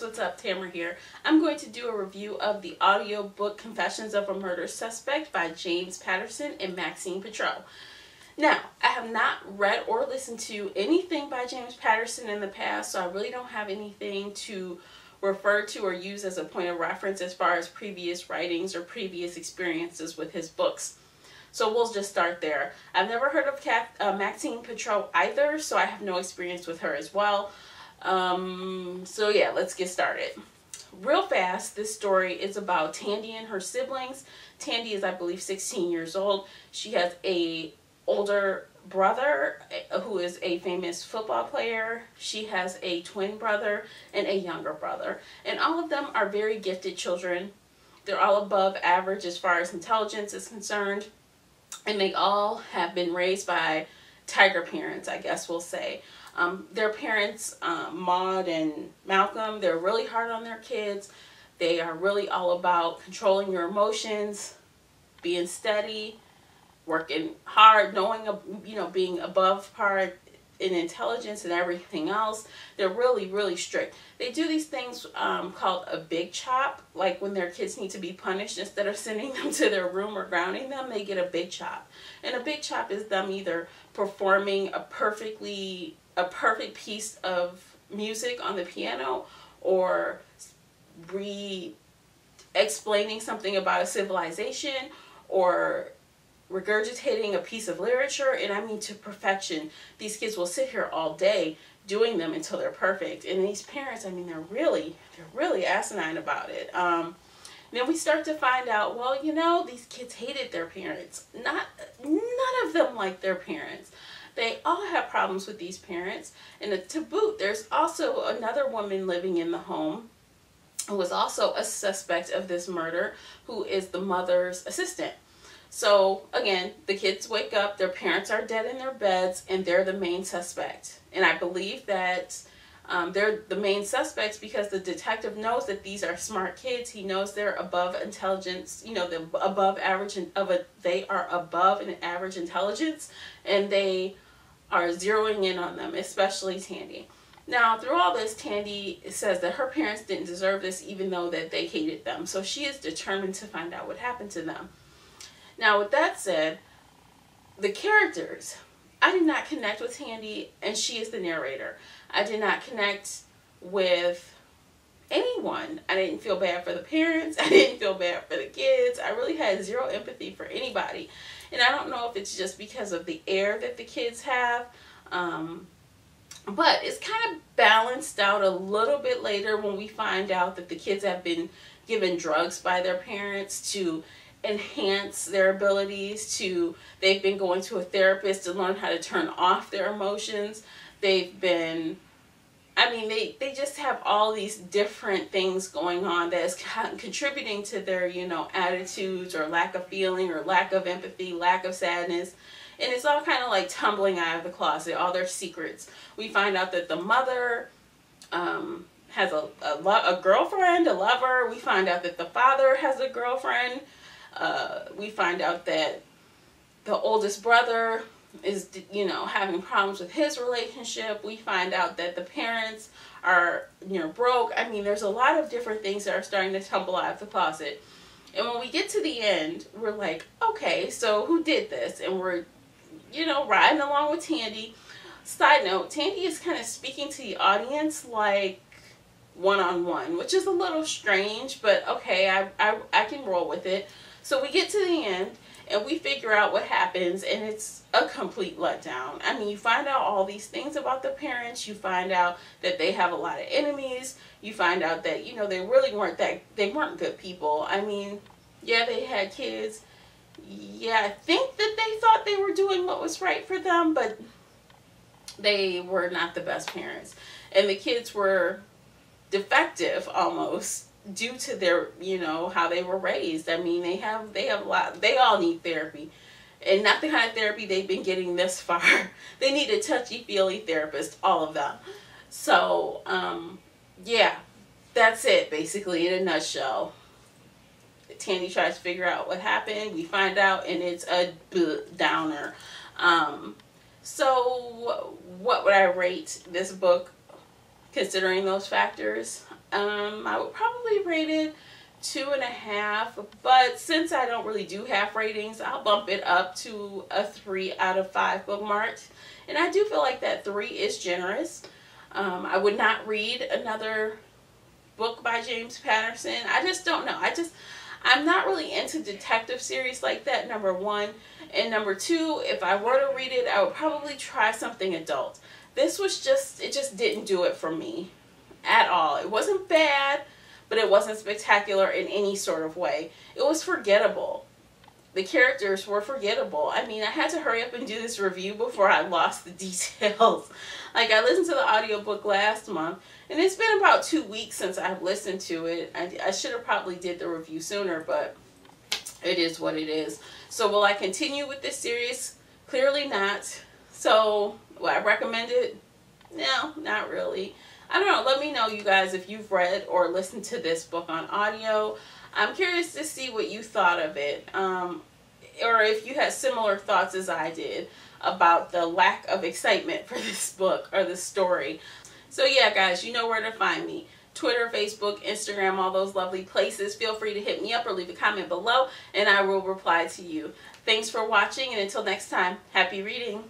what's up? Tamara here. I'm going to do a review of the audiobook Confessions of a Murder Suspect by James Patterson and Maxine Paetro. Now, I have not read or listened to anything by James Patterson in the past, so I really don't have anything to refer to or use as a point of reference as far as previous writings or previous experiences with his books. So we'll just start there. I've never heard of Maxine Paetro either, so I have no experience with her as well. So yeah, let's get started. Real fast, this story is about Tandy and her siblings. Tandy is, I believe, 16 years old. She has a older brother who is a famous football player. She has a twin brother and a younger brother. And all of them are very gifted children. They're all above average as far as intelligence is concerned. And they all have been raised by tiger parents, I guess we'll say. Their parents, Maud and Malcolm, they're really hard on their kids. They are really all about controlling your emotions, being steady, working hard, knowing, being above par in intelligence and everything else. They're really, really strict. They do these things called a big chop, like when their kids need to be punished, instead of sending them to their room or grounding them, they get a big chop. And a big chop is them either performing a perfect piece of music on the piano, or explaining something about a civilization, or regurgitating a piece of literature, and I mean to perfection. These kids will sit here all day doing them until they're perfect. And these parents, I mean, they're really asinine about it. Then we start to find out, well, these kids hated their parents. None of them liked their parents. They all have problems with these parents. And to boot, there's also another woman living in the home who was also a suspect of this murder, who is the mother's assistant. So again, the kids wake up, their parents are dead in their beds, and they're the main suspect. And I believe that they're the main suspects because the detective knows that these are smart kids. He knows they're above intelligence, they're above average, they are above an average intelligence, and they are zeroing in on them, especially Tandy. Now, through all this, Tandy says that her parents didn't deserve this, even though that they hated them. So she is determined to find out what happened to them. Now, with that said, the characters, I did not connect with Tandy, and she is the narrator. I did not connect with anyone. I didn't feel bad for the parents. I didn't feel bad for the kids. I really had zero empathy for anybody. And I don't know if it's just because of the air that the kids have, but it's kind of balanced out a little bit later when we find out that the kids have been given drugs by their parents to enhance their abilities. They've been going to a therapist to learn how to turn off their emotions. They've been, they just have all these different things going on that is contributing to their, attitudes, or lack of feeling, or lack of empathy, lack of sadness. And it's all kind of like tumbling out of the closet, all their secrets. We find out that the mother has a girlfriend, a lover. We find out that the father has a girlfriend. We find out that the oldest brother is, having problems with his relationship. We find out that the parents are, broke. There's a lot of different things that are starting to tumble out of the closet. And when we get to the end, we're like, okay, so who did this? And we're, riding along with Tandy. Side note, Tandy is kind of speaking to the audience like one-on-one, which is a little strange, but okay, I can roll with it. So we get to the end, and we figure out what happens, and it's a complete letdown. You find out all these things about the parents. You find out that they have a lot of enemies. You find out that, they really weren't good people. Yeah, they had kids. Yeah, I think that they thought they were doing what was right for them, but they were not the best parents. And the kids were defective almost, due to their, how they were raised. They all need therapy, and not the kind of therapy they've been getting this far. They need a touchy-feely therapist, all of them. So, yeah, that's it, basically, in a nutshell. Tandy tries to figure out what happened. We find out, and it's a downer. So, what would I rate this book, considering those factors? I would probably rate it 2.5, but since I don't really do half ratings, I'll bump it up to a 3 out of 5 bookmarked. And I do feel like that 3 is generous. I would not read another book by James Patterson. I just don't know. I'm not really into detective series like that, number one. And number two, if I were to read it, I would probably try something adult. This was it just didn't do it for me at all. It wasn't bad, but it wasn't spectacular in any sort of way. It was forgettable. The characters were forgettable. I mean, I had to hurry up and do this review before I lost the details. Like, I listened to the audiobook last month, and it's been about 2 weeks since I've listened to it. I should have probably did the review sooner, but it is what it is. So will I continue with this series? Clearly not. So will I recommend it? No, not really. I don't know. Let me know, you guys, if you've read or listened to this book on audio. I'm curious to see what you thought of it, or if you had similar thoughts as I did about the lack of excitement for this book or this story. So yeah, guys, you know where to find me. Twitter, Facebook, Instagram, all those lovely places. Feel free to hit me up or leave a comment below, and I will reply to you. Thanks for watching, and until next time, happy reading.